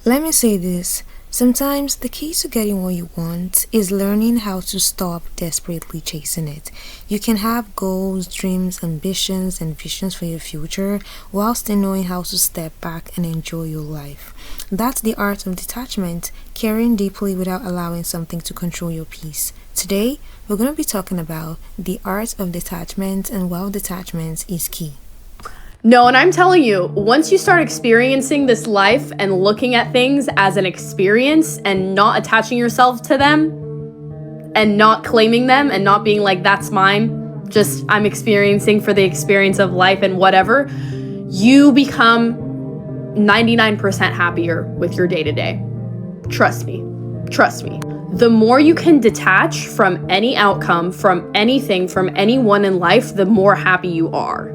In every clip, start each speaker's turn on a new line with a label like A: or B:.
A: Let me say this. Sometimes the key to getting what you want is learning how to stop desperately chasing it. You can have goals, dreams, ambitions, and visions for your future while still knowing how to step back and enjoy your life. That's the art of detachment, caring deeply without allowing something to control your peace. Today, we're going to be talking about the art of detachment and why detachment is key.
B: No, and I'm telling you, once you start experiencing this life and looking at things as an experience and not attaching yourself to them and not claiming them and not being like, that's mine, just I'm experiencing for the experience of life and whatever, you become 99% happier with your day to day. Trust me. Trust me. The more you can detach from any outcome, from anything, from anyone in life, the more happy you are.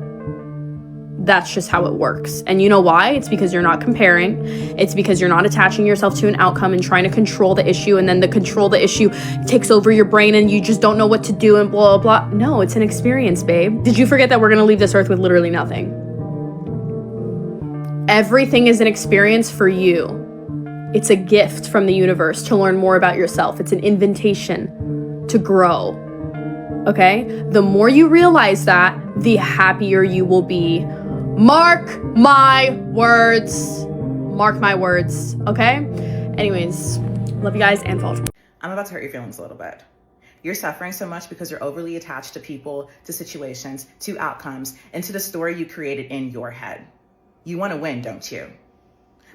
B: That's just how it works. And you know why? It's because you're not comparing. It's because you're not attaching yourself to an outcome and trying to control the issue. And then the control the issue takes over your brain and you just don't know what to do and blah, blah, blah. No, it's an experience, babe. Did you forget that we're going to leave this earth with literally nothing? Everything is an experience for you. It's a gift from the universe to learn more about yourself. It's an invitation to grow. Okay? The more you realize that, the happier you will be. Mark my words. Mark my words, okay? Anyways, love you guys and follow me.
C: I'm about to hurt your feelings a little bit. You're suffering so much because you're overly attached to people, to situations, to outcomes, and to the story you created in your head. You want to win, don't you?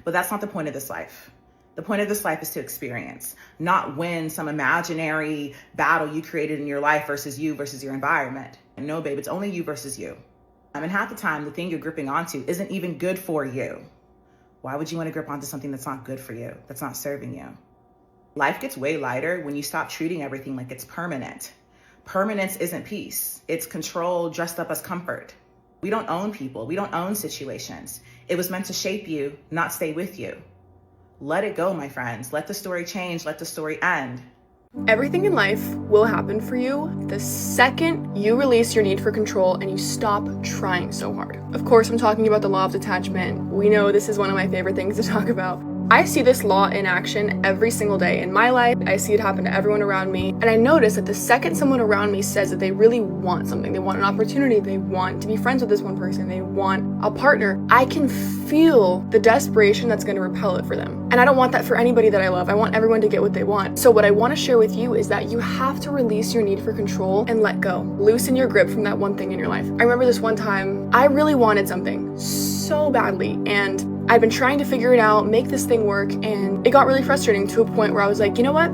C: But that's not the point of this life. The point of this life is to experience, not win some imaginary battle you created in your life versus you versus your environment. And no, babe, it's only you versus you. And half the time, the thing you're gripping onto isn't even good for you. Why would you want to grip onto something that's not good for you, that's not serving you? Life gets way lighter when you stop treating everything like it's permanent. Permanence isn't peace. It's control dressed up as comfort. We don't own people. We don't own situations. It was meant to shape you, not stay with you. Let it go, my friends. Let the story change. Let the story end.
B: Everything in life will happen for you the second you release your need for control and you stop trying so hard. Of course, I'm talking about the law of detachment. We know this is one of my favorite things to talk about. I see this law in action every single day in my life. I see it happen to everyone around me. And I notice that the second someone around me says that they really want something, they want an opportunity, they want to be friends with this one person, they want a partner, I can feel the desperation that's going to repel it for them. And I don't want that for anybody that I love. I want everyone to get what they want. So what I want to share with you is that you have to release your need for control and let go. Loosen your grip from that one thing in your life. I remember this one time, I really wanted something so badly, and I've been trying to figure it out, make this thing work, and it got really frustrating to a point where I was like, you know what?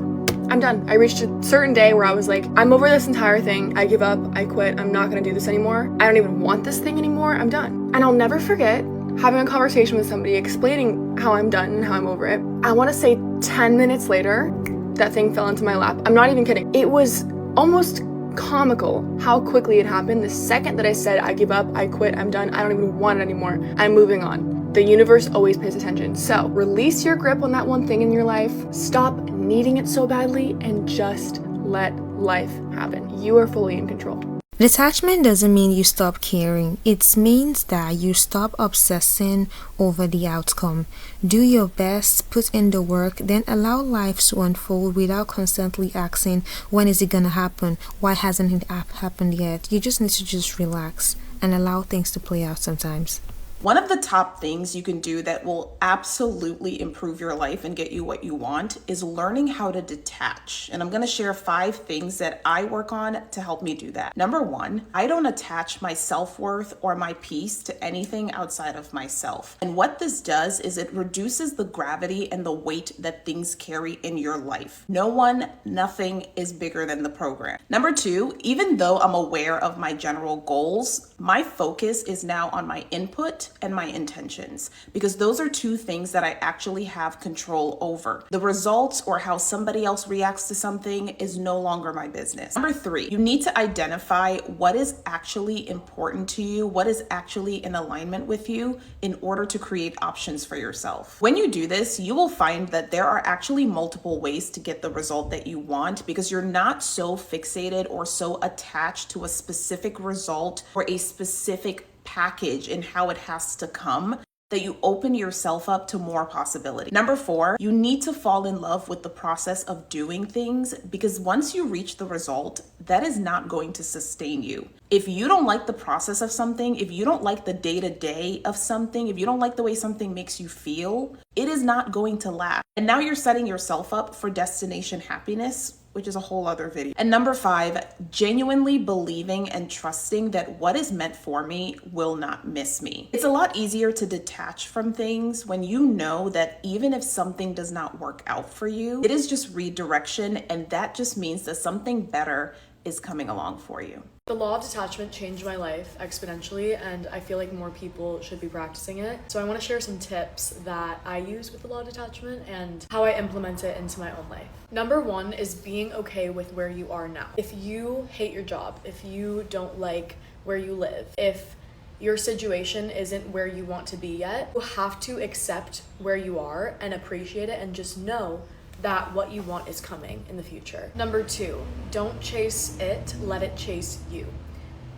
B: I'm done. I reached a certain day where I was like, I'm over this entire thing. I give up. I quit. I'm not going to do this anymore. I don't even want this thing anymore. I'm done. And I'll never forget having a conversation with somebody explaining how I'm done and how I'm over it. I want to say 10 minutes later, that thing fell into my lap. I'm not even kidding. It was almost comical how quickly it happened. The second that I said, I give up, I quit, I'm done, I don't even want it anymore, I'm moving on. The universe always pays attention. So release your grip on that one thing in your life, stop needing it so badly, and just let life happen. You are fully in control.
A: Detachment doesn't mean you stop caring. It means that you stop obsessing over the outcome. Do your best, put in the work, then allow life to unfold without constantly asking, when is it gonna happen? Why hasn't it happened yet? You just need to just relax and allow things to play out sometimes.
D: One of the top things you can do that will absolutely improve your life and get you what you want is learning how to detach. And I'm going to share 5 things that I work on to help me do that. Number 1, I don't attach my self-worth or my peace to anything outside of myself. And what this does is it reduces the gravity and the weight that things carry in your life. No one, nothing is bigger than the program. Number 2, even though I'm aware of my general goals, my focus is now on my input and my intentions, because those are 2 things that I actually have control over. The results or how somebody else reacts to something is no longer my business. Number 3, you need to identify what is actually important to you, what is actually in alignment with you in order to create options for yourself. When you do this, you will find that there are actually multiple ways to get the result that you want, because you're not so fixated or so attached to a specific result or a specific package and how it has to come that you open yourself up to more possibility. Number 4, you need to fall in love with the process of doing things, because once you reach the result, that is not going to sustain you. If you don't like the process of something, if you don't like the day-to-day of something, if you don't like the way something makes you feel, it is not going to last. And now you're setting yourself up for destination happiness, which is a whole other video. And number 5, genuinely believing and trusting that what is meant for me will not miss me. It's a lot easier to detach from things when you know that even if something does not work out for you, it is just redirection, and that just means that something better is coming along for you.
B: The law of detachment changed my life exponentially, and I feel like more people should be practicing it. So I want to share some tips that I use with the law of detachment and how I implement it into my own life. Number 1 is being okay with where you are now. If you hate your job, if you don't like where you live, if your situation isn't where you want to be yet, you have to accept where you are and appreciate it, and just know that what you want is coming in the future. Number 2, don't chase it, let it chase you.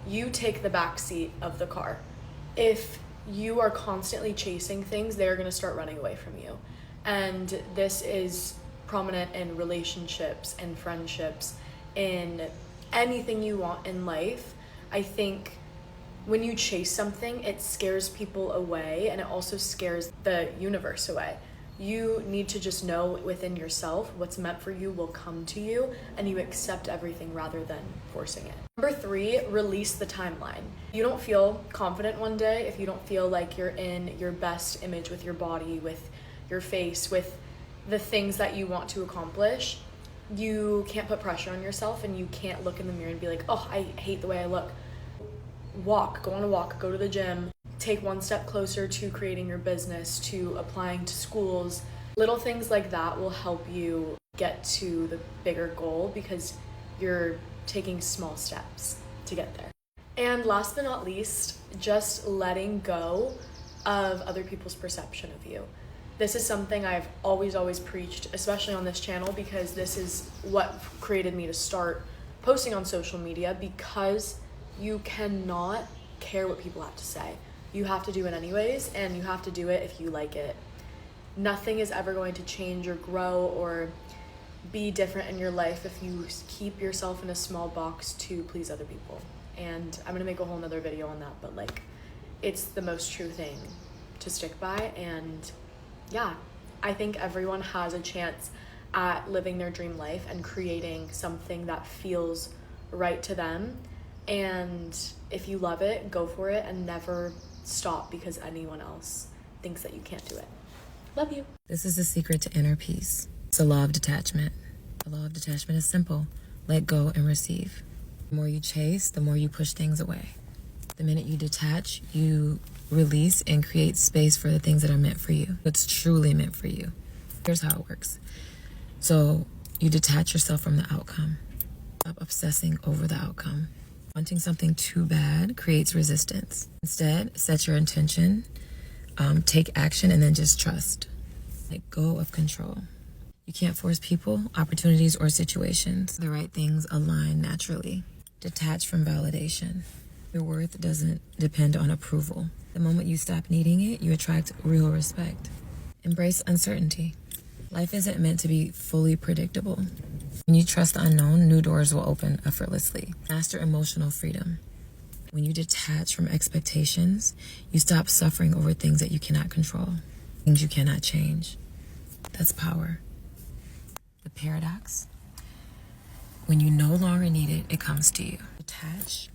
B: You take the back seat of the car. If you are constantly chasing things, they're gonna start running away from you. And this is prominent in relationships and friendships, in anything you want in life. I think when you chase something, it scares people away, and it also scares the universe away. You need to just know within yourself what's meant for you will come to you, and you accept everything rather than forcing it. Number 3, release the timeline. You don't feel confident one day if you don't feel like you're in your best image with your body, with your face, with the things that you want to accomplish. You can't put pressure on yourself, and you can't look in the mirror and be like, oh, I hate the way I look. Go on a walk, go to the gym. Take one step closer to creating your business, to applying to schools. Little things like that will help you get to the bigger goal, because you're taking small steps to get there. And last but not least, just letting go of other people's perception of you. This is something I've always preached, especially on this channel, because this is what created me to start posting on social media, because you cannot care what people have to say. You have to do it anyways, and you have to do it if you like it. Nothing is ever going to change or grow or be different in your life if you keep yourself in a small box to please other people. And I'm gonna make a whole nother video on that, but like, it's the most true thing to stick by. And yeah, I think everyone has a chance at living their dream life and creating something that feels right to them. And if you love it, go for it, and never stop because anyone else thinks that you can't do it. Love you.
A: This is the secret to inner peace. It's the law of detachment. The law of detachment is simple. Let go and receive. The more you chase, the more you push things away. The minute you detach, you release and create space for the things that are meant for you. What's truly meant for you. Here's how it works. So you detach yourself from the outcome. Stop obsessing over the outcome. Wanting something too bad creates resistance. Instead, set your intention, take action, and then just trust. Let go of control. You can't force people, opportunities, or situations. The right things align naturally. Detach from validation. Your worth doesn't depend on approval. The moment you stop needing it, you attract real respect. Embrace uncertainty. Life isn't meant to be fully predictable. When you trust the unknown, new doors will open effortlessly. Master emotional freedom. When you detach from expectations, you stop suffering over things that you cannot control, things you cannot change. That's power. The paradox. When you no longer need it, it comes to you. Detach,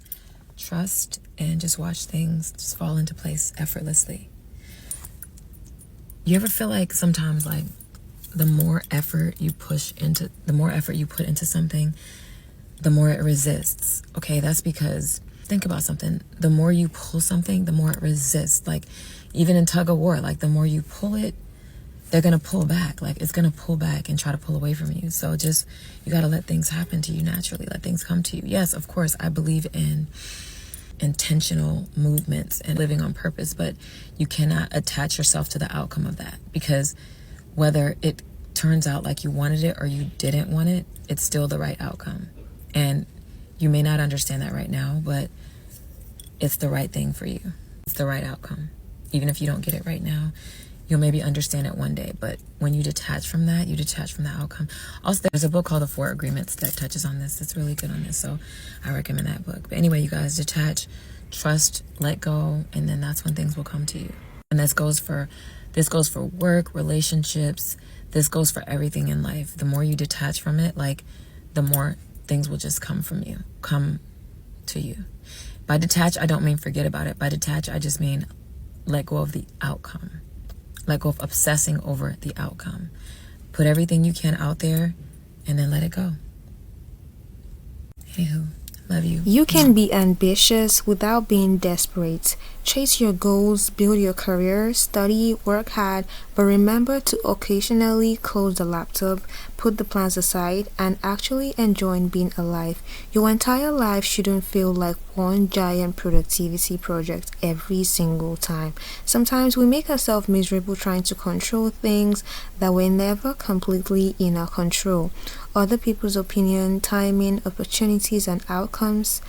A: trust, and just watch things just fall into place effortlessly. You ever feel like sometimes like the more effort you put into something, the more it resists? Okay, that's because think about something. The more you pull something, the more it resists. Like even in tug of war, like the more you pull it, they're gonna pull back. Like it's gonna pull back and try to pull away from you. So just, you gotta let things happen to you naturally. Let things come to you. Yes, of course, I believe in intentional movements and living on purpose, but you cannot attach yourself to the outcome of that, because whether it turns out like you wanted it or you didn't want it, it's still the right outcome. And you may not understand that right now, but it's the right thing for you. It's the right outcome.
E: Even if you don't get it right now, you'll maybe understand it one day. But when you detach from that, you detach from the outcome. Also, there's a book called The Four Agreements that touches on this. It's really good on this, so I recommend that book. But anyway, you guys, detach, trust, let go, and then that's when things will come to you. And this goes for work, relationships. This goes for everything in life. The more you detach from it, like, the more things will just come to you. By detach, I don't mean forget about it. By detach, I just mean let go of the outcome. Let go of obsessing over the outcome. Put everything you can out there and then let it go. Anywho, love you.
A: You can be ambitious without being desperate. Chase your goals, build your career, study, work hard, but remember to occasionally close the laptop, put the plans aside, and actually enjoy being alive. Your entire life shouldn't feel like one giant productivity project every single time. Sometimes we make ourselves miserable trying to control things that were never completely in our control. Other people's opinion, timing, opportunities, and outcomes,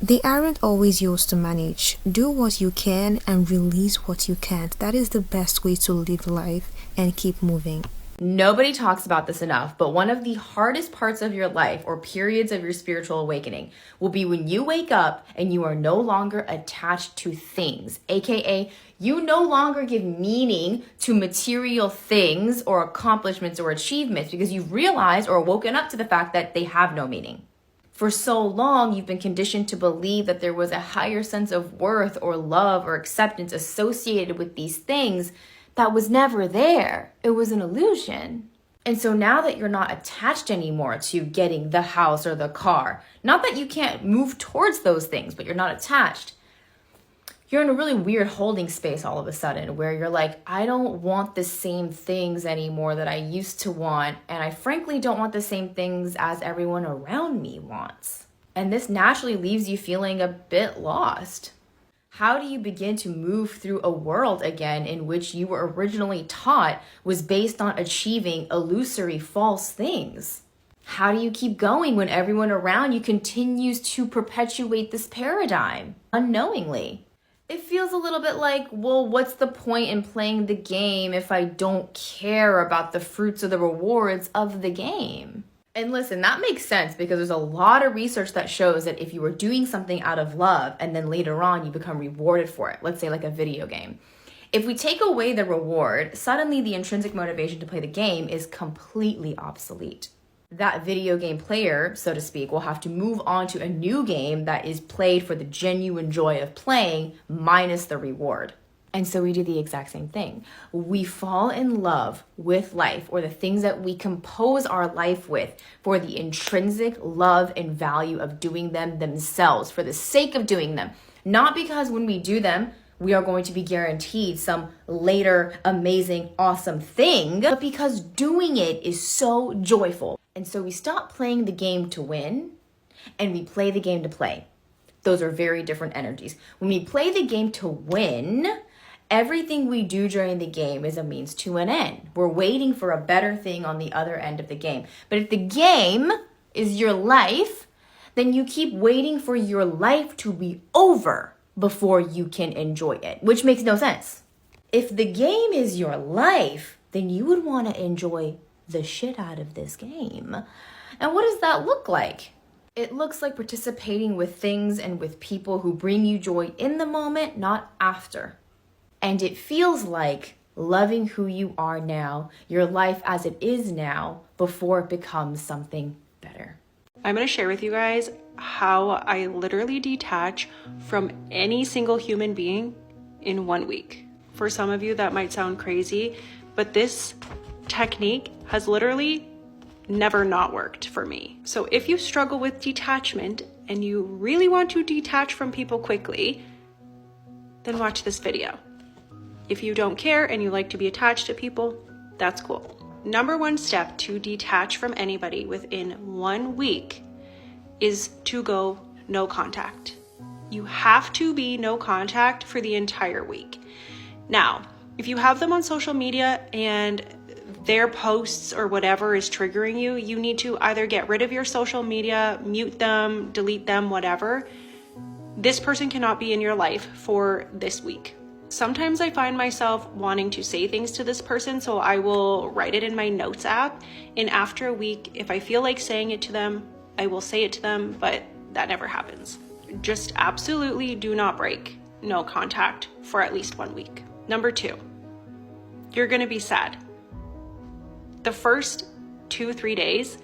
A: they aren't always yours to manage. Do what you can and release what you can't. That is the best way to live life and keep moving.
F: Nobody talks about this enough, but one of the hardest parts of your life or periods of your spiritual awakening will be when you wake up and you are no longer attached to things, aka you no longer give meaning to material things or accomplishments or achievements because you've realized or woken up to the fact that they have no meaning. For so long, you've been conditioned to believe that there was a higher sense of worth or love or acceptance associated with these things that was never there. It was an illusion. And so now that you're not attached anymore to getting the house or the car, not that you can't move towards those things, but you're not attached, you're in a really weird holding space all of a sudden where you're like, I don't want the same things anymore that I used to want. And I frankly don't want the same things as everyone around me wants. And this naturally leaves you feeling a bit lost. How do you begin to move through a world again in which you were originally taught was based on achieving illusory false things? How do you keep going when everyone around you continues to perpetuate this paradigm unknowingly? It feels a little bit like, well, what's the point in playing the game if I don't care about the fruits or the rewards of the game? And listen, that makes sense because there's a lot of research that shows that if you are doing something out of love and then later on you become rewarded for it, let's say like a video game. If we take away the reward, suddenly the intrinsic motivation to play the game is completely obsolete. That video game player, so to speak, will have to move on to a new game that is played for the genuine joy of playing minus the reward. And so we do the exact same thing. We fall in love with life or the things that we compose our life with for the intrinsic love and value of doing them themselves, for the sake of doing them. Not because when we do them, we are going to be guaranteed some later amazing, awesome thing, but because doing it is so joyful. And so we stop playing the game to win and we play the game to play. Those are very different energies. When we play the game to win, everything we do during the game is a means to an end. We're waiting for a better thing on the other end of the game. But if the game is your life, then you keep waiting for your life to be over before you can enjoy it, which makes no sense. If the game is your life, then you would want to enjoy the shit out of this game. And what does that look like? It looks like participating with things and with people who bring you joy in the moment, not after. And it feels like loving who you are now, your life as it is now, before it becomes something better.
G: I'm going to share with you guys how I literally detach from any single human being in 1 week. For some of you, that might sound crazy, but this technique has literally never not worked for me. So if you struggle with detachment and you really want to detach from people quickly, then watch this video. If you don't care and you like to be attached to people, that's cool. Number one step to detach from anybody within 1 week is to go no contact. You have to be no contact for the entire week. Now, if you have them on social media and their posts or whatever is triggering you, you need to either get rid of your social media, mute them, delete them, whatever. This person cannot be in your life for this week. Sometimes I find myself wanting to say things to this person, so I will write it in my notes app. And after a week, if I feel like saying it to them, I will say it to them, but that never happens. Just absolutely do not break no contact for at least 1 week. Number 2, you're gonna be sad. The first 2-3 days,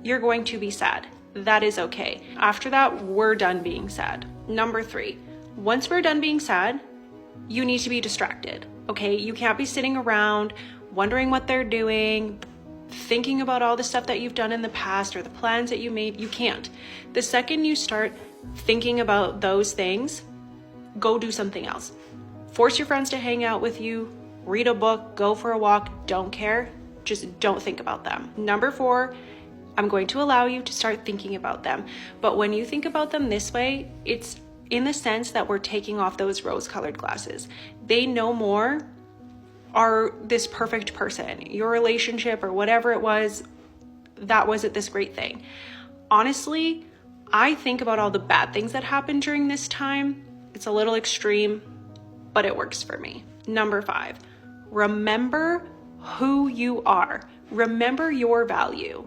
G: you're going to be sad. That is okay. After that, we're done being sad. Number 3, once we're done being sad, you need to be distracted, okay? You can't be sitting around wondering what they're doing, thinking about all the stuff that you've done in the past or the plans that you made. You can't. The second you start thinking about those things, go do something else. Force your friends to hang out with you, read a book, go for a walk, don't care. Just don't think about them. Number 4, I'm going to allow you to start thinking about them. But when you think about them this way, it's in the sense that we're taking off those rose-colored glasses. They no more are this perfect person. Your relationship or whatever it was, that wasn't this great thing. Honestly, I think about all the bad things that happened during this time. It's a little extreme, but it works for me. Number 5, remember who you are. Remember your value.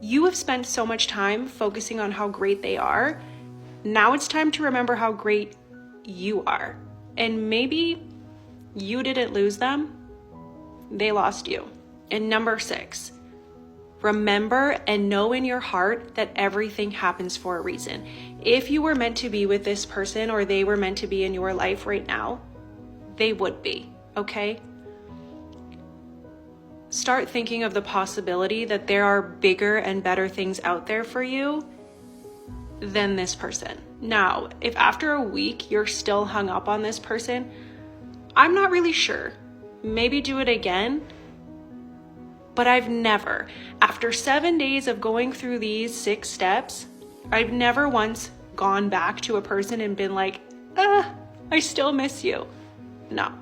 G: You have spent so much time focusing on how great they are. Now it's time to remember how great you are. And maybe you didn't lose them, they lost you. And number 6, remember and know in your heart that everything happens for a reason. If you were meant to be with this person or they were meant to be in your life right now, they would be, okay? Start thinking of the possibility that there are bigger and better things out there for you than this person. Now, if after a week you're still hung up on this person, I'm not really sure. Maybe do it again. But I've never, after 7 days of going through these 6 steps, I've never once gone back to a person and been like, I still miss you. No.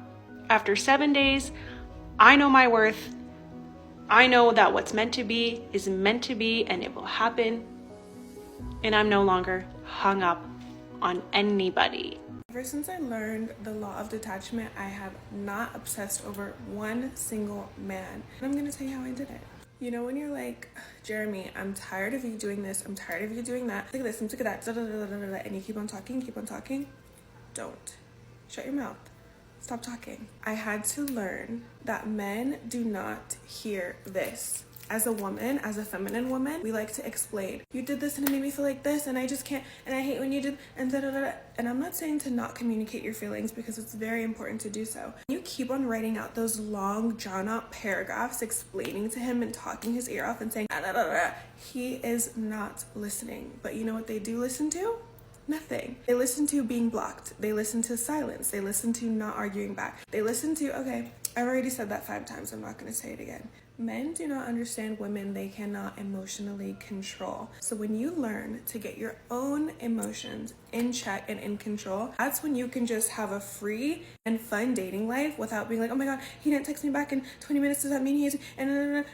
G: After 7 days, I know my worth. I know that what's meant to be is meant to be and it will happen. And I'm no longer hung up on anybody.
B: Ever since I learned the law of detachment, I have not obsessed over one single man. And I'm gonna tell you how I did it. You know when you're like, Jeremy, I'm tired of you doing this, I'm tired of you doing that, look at this, I'm sick of that, and you keep on talking, don't. Shut your mouth. Stop talking. I had to learn that men do not hear this. As a woman, as a feminine woman, we like to explain. You did this and it made me feel like this and I just can't, and I hate when you did, and And I'm not saying to not communicate your feelings because it's very important to do so. You keep on writing out those long, drawn out paragraphs explaining to him and talking his ear off and saying, he is not listening. But you know what they do listen to? Nothing. They listen to being blocked. They listen to silence. They listen to not arguing back. They listen to, okay, I've already said that 5 times. I'm not going to say it again. Men do not understand women they cannot emotionally control. So when you learn to get your own emotions in check and in control, that's when you can just have a free and fun dating life without being like, oh my God, he didn't text me back in 20 minutes. Does that mean he's, and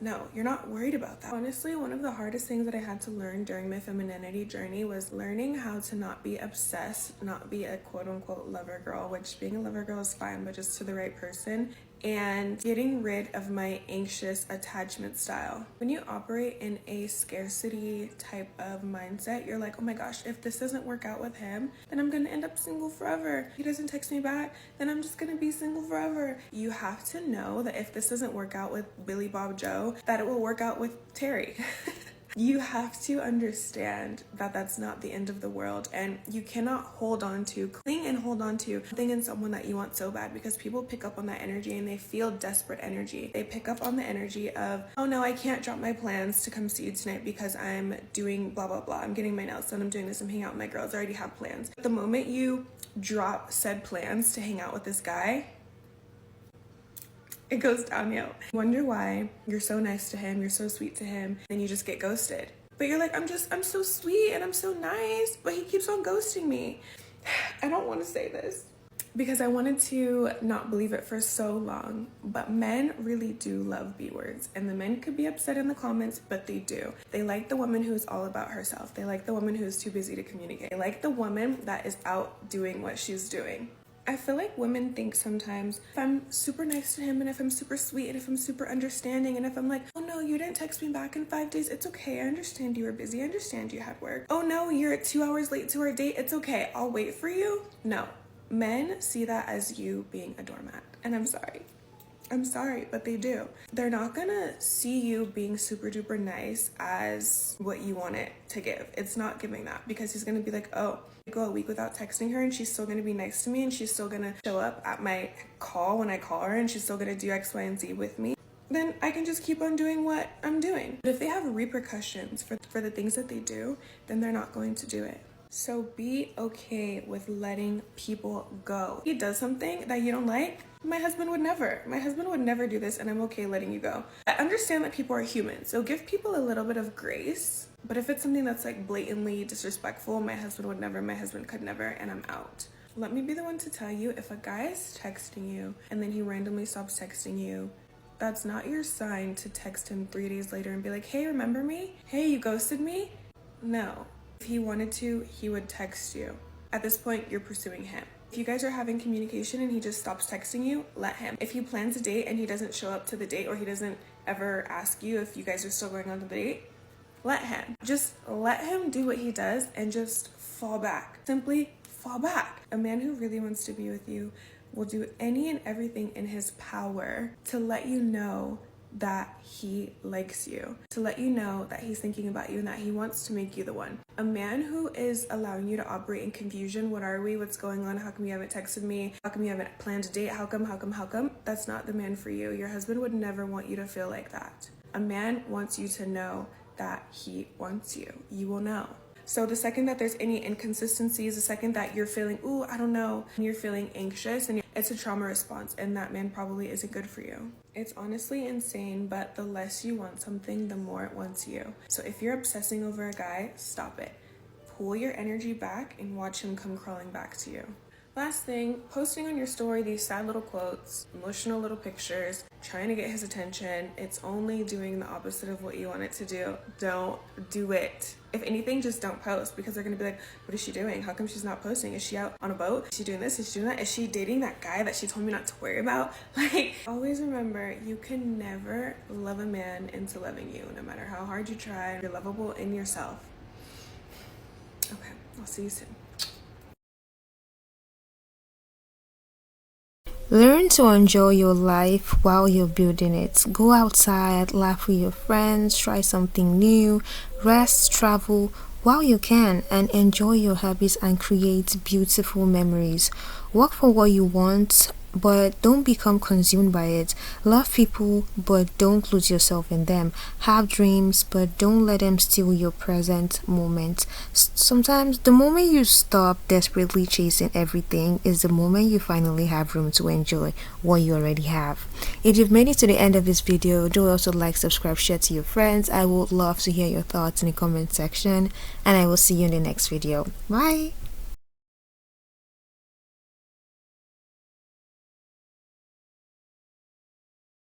B: no, you're not worried about that. Honestly, one of the hardest things that I had to learn during my femininity journey was learning how to not be obsessed, not be a quote unquote lover girl, which being a lover girl is fine, but just to the right person, and getting rid of my anxious attachment style. When you operate in a scarcity type of mindset, you're like, oh my gosh, if this doesn't work out with him, then I'm gonna end up single forever. He doesn't text me back, then I'm just gonna be single forever. You have to know that if this doesn't work out with Billy Bob Joe, that it will work out with Terry. You have to understand that that's not the end of the world, and you cannot cling and hold on to something in someone that you want so bad, because people pick up on that energy and they feel desperate energy. They pick up on the energy of, oh no, I can't drop my plans to come see you tonight because I'm doing blah, blah, blah. I'm getting my nails done, I'm doing this, I'm hanging out with my girls, I already have plans. The moment you drop said plans to hang out with this guy, it goes downhill. You wonder why you're so nice to him, you're so sweet to him, and you just get ghosted. But you're like, I'm so sweet and I'm so nice, but he keeps on ghosting me. I don't want to say this because I wanted to not believe it for so long, but men really do love B words, and the men could be upset in the comments, but they do. They like the woman who's all about herself. They like the woman who's too busy to communicate. They like the woman that is out doing what she's doing. I feel like women think sometimes if I'm super nice to him and if I'm super sweet and if I'm super understanding and if I'm like, oh no, you didn't text me back in 5 days, it's okay. I understand you were busy. I understand you had work. Oh no, you're 2 hours late to our date. It's okay. I'll wait for you. No, men see that as you being a doormat. And I'm sorry. I'm sorry, but they do. They're not gonna see you being super duper nice as what you want it to give. It's not giving that, because he's gonna be like, oh, I go a week without texting her and she's still gonna be nice to me and she's still gonna show up at my call when I call her and she's still gonna do X, Y, and Z with me. Then I can just keep on doing what I'm doing. But if they have repercussions for the things that they do, then they're not going to do it. So be okay with letting people go. He does something that you don't like. My husband would never do this, and I'm okay letting you go. I understand that people are human, so give people a little bit of grace. But if it's something that's like blatantly disrespectful, my husband could never, and I'm out. Let me be the one to tell you, if a guy is texting you and then he randomly stops texting you, that's not your sign to text him 3 days later and be like, hey, remember me? Hey, you ghosted me? No. If he wanted to, he would text you. At this point, you're pursuing him. If you guys are having communication and he just stops texting you, let him. If he plans a date and he doesn't show up to the date, or he doesn't ever ask you if you guys are still going on the date, let him. Just let him do what he does and just fall back. Simply fall back. A man who really wants to be with you will do any and everything in his power to let you know that he likes you, to let you know that he's thinking about you and that he wants to make you the one. A man who is allowing you to operate in confusion, what are we, what's going on, how come you haven't texted me, how come you haven't planned a date, how come, that's not the man for you. Your husband would never want you to feel like that. A man wants you to know that he wants you. You will know. So the second that there's any inconsistencies, the second that you're feeling, ooh, I don't know, and you're feeling anxious, and it's a trauma response, and that man probably isn't good for you. It's honestly insane, but the less you want something, the more it wants you. So if you're obsessing over a guy, stop it. Pull your energy back and watch him come crawling back to you. Last thing, posting on your story these sad little quotes, emotional little pictures, trying to get his attention, it's only doing the opposite of what you want it to do. Don't do it. If anything, just don't post, because they're gonna be like, what is she doing? How come she's not posting? Is she out on a boat? Is she doing this? Is she doing that? Is she dating that guy that she told me not to worry about? Like, always remember, you can never love a man into loving you, no matter how hard you try. You're lovable in yourself. Okay, I'll see you soon.
A: Learn to enjoy your life while you're building it. Go outside, laugh with your friends, try something new, rest, travel while you can, and enjoy your hobbies and create beautiful memories. Work for what you want, but don't become consumed by it. Love people, but don't lose yourself in them. Have dreams, but don't let them steal your present moment. Sometimes the moment you stop desperately chasing everything is the moment you finally have room to enjoy what you already have. If you've made it to the end of this video, do also like, subscribe, share to your friends. I would love to hear your thoughts in the comment section, and I will see you in the next video. Bye.